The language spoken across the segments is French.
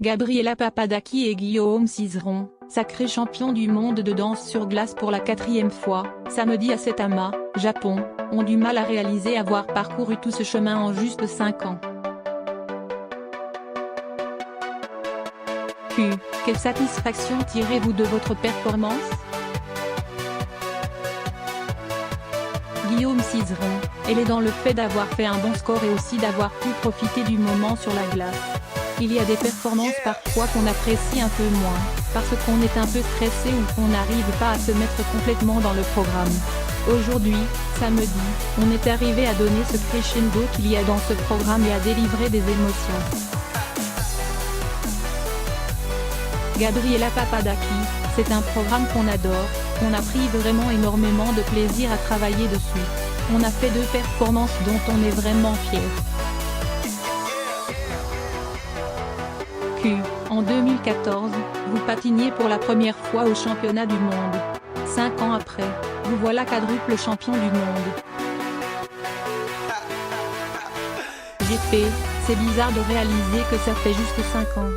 Gabriela Papadaki et Guillaume Cizeron, sacrés champions du monde de danse sur glace pour la 4e fois, samedi à Saitama, Japon, ont du mal à réaliser avoir parcouru tout ce chemin en juste 5 ans. Quelle satisfaction tirez-vous de votre performance? Guillaume Cizeron, elle est dans le fait d'avoir fait un bon score et aussi d'avoir pu profiter du moment sur la glace. Il y a des performances parfois qu'on apprécie un peu moins, parce qu'on est un peu stressé ou qu'on n'arrive pas à se mettre complètement dans le programme. Aujourd'hui, samedi, on est arrivé à donner ce crescendo qu'il y a dans ce programme et à délivrer des émotions. Gabriela Papadaki, c'est un programme qu'on adore, on a pris vraiment énormément de plaisir à travailler dessus. On a fait 2 performances dont on est vraiment fiers. En 2014, vous patiniez pour la première fois au championnat du monde. 5 ans après, vous voilà quadruple champion du monde. GP, c'est bizarre de réaliser que ça fait juste 5 ans.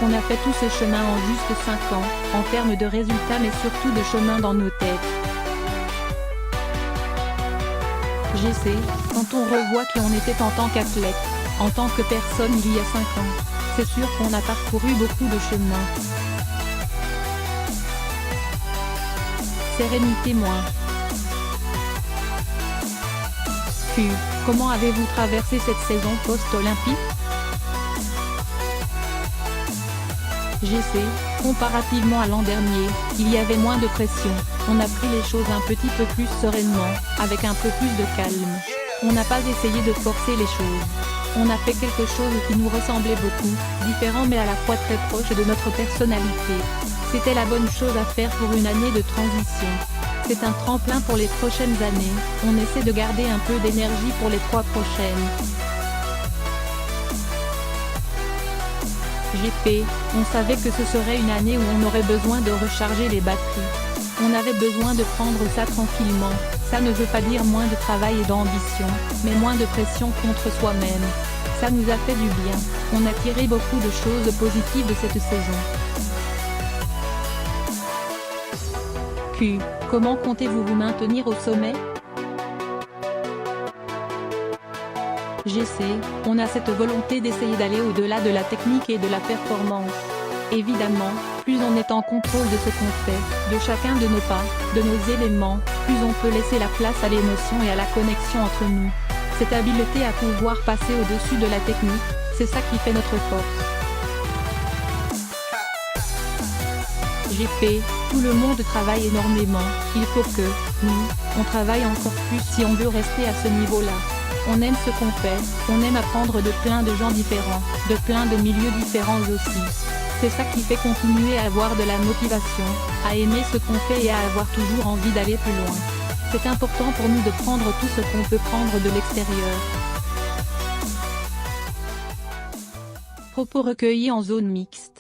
On a fait tout ce chemin en juste 5 ans, en termes de résultats mais surtout de chemin dans nos têtes. GC, quand on revoit qui on était en tant qu'athlète, en tant que personne il y a 5 ans, c'est sûr qu'on a parcouru beaucoup de chemin. Sérénité moins. Comment avez-vous traversé cette saison post-olympique? GC, comparativement à l'an dernier, il y avait moins de pression, on a pris les choses un petit peu plus sereinement, avec un peu plus de calme. On n'a pas essayé de forcer les choses. On a fait quelque chose qui nous ressemblait beaucoup, différent mais à la fois très proche de notre personnalité. C'était la bonne chose à faire pour une année de transition. C'est un tremplin pour les prochaines années, on essaie de garder un peu d'énergie pour les 3 prochaines. GP, on savait que ce serait une année où on aurait besoin de recharger les batteries. On avait besoin de prendre ça tranquillement, ça ne veut pas dire moins de travail et d'ambition, mais moins de pression contre soi-même. Ça nous a fait du bien, on a tiré beaucoup de choses positives de cette saison. Comment comptez-vous vous maintenir au sommet? GC, on a cette volonté d'essayer d'aller au-delà de la technique et de la performance. Évidemment, plus on est en contrôle de ce qu'on fait, de chacun de nos pas, de nos éléments, plus on peut laisser la place à l'émotion et à la connexion entre nous. Cette habileté à pouvoir passer au-dessus de la technique, c'est ça qui fait notre force. GP, tout le monde travaille énormément, il faut que, nous, on travaille encore plus si on veut rester à ce niveau-là. On aime ce qu'on fait, on aime apprendre de plein de gens différents, de plein de milieux différents aussi. C'est ça qui fait continuer à avoir de la motivation, à aimer ce qu'on fait et à avoir toujours envie d'aller plus loin. C'est important pour nous de prendre tout ce qu'on peut prendre de l'extérieur. Propos recueillis en zone mixte.